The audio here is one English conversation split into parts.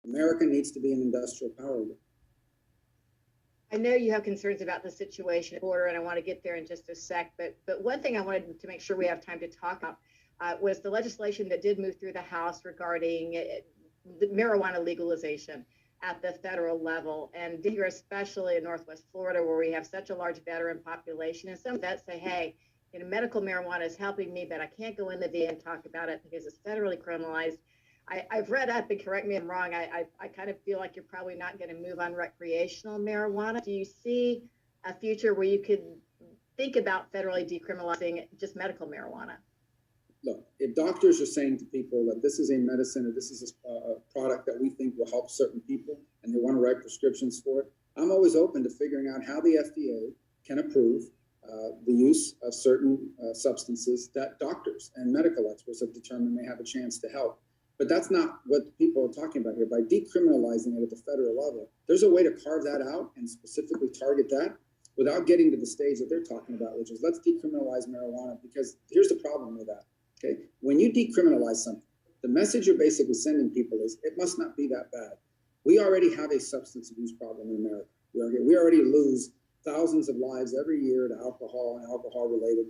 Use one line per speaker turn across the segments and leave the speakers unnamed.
America needs to be an industrial power.
I know you have concerns about the situation at the border, and I want to get there in just a sec. But one thing I wanted to make sure we have time to talk about was the legislation that did move through the House regarding the marijuana legalization at the federal level. And here, especially in Northwest Florida, where we have such a large veteran population, and some vets say, hey, medical marijuana is helping me, but I can't go in the VA and talk about it because it's federally criminalized. I've read up, and correct me if I'm wrong, I kind of feel like you're probably not going to move on recreational marijuana. Do you see a future where you could think about federally decriminalizing just medical marijuana?
Look, if doctors are saying to people that this is a medicine or this is a product that we think will help certain people and they want to write prescriptions for it, I'm always open to figuring out how the FDA can approve the use of certain substances that doctors and medical experts have determined may have a chance to help. But that's not what people are talking about here. By decriminalizing it at the federal level, there's a way to carve that out and specifically target that without getting to the stage that they're talking about, which is let's decriminalize marijuana, because here's the problem with that. Okay, when you decriminalize something, the message you're basically sending people is it must not be that bad. We already have a substance abuse problem in America. We already lose thousands of lives every year to alcohol and alcohol-related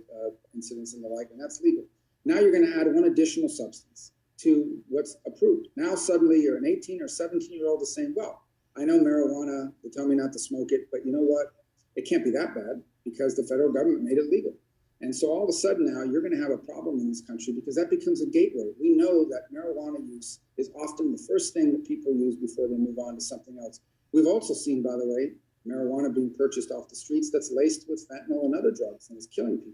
incidents and the like, and that's legal. Now you're going to add one additional substance to what's approved. Now suddenly you're an 18 or 17-year-old that's saying, well, I know marijuana, they tell me not to smoke it, but you know what? It can't be that bad because the federal government made it legal. And so all of a sudden now you're going to have a problem in this country because that becomes a gateway. We know that marijuana use is often the first thing that people use before they move on to something else. We've also seen, by the way, marijuana being purchased off the streets that's laced with fentanyl and other drugs and is killing people.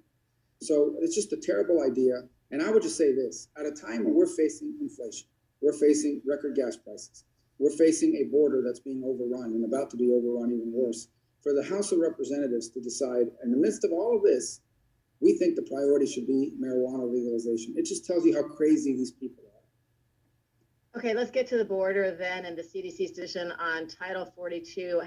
So it's just a terrible idea. And I would just say this, at a time when we're facing inflation, we're facing record gas prices, we're facing a border that's being overrun and about to be overrun even worse, for the House of Representatives to decide, in the midst of all of this, we think the priority should be marijuana legalization. It just tells you how crazy these people are.
Okay, let's get to the border then and the CDC's decision on Title 42.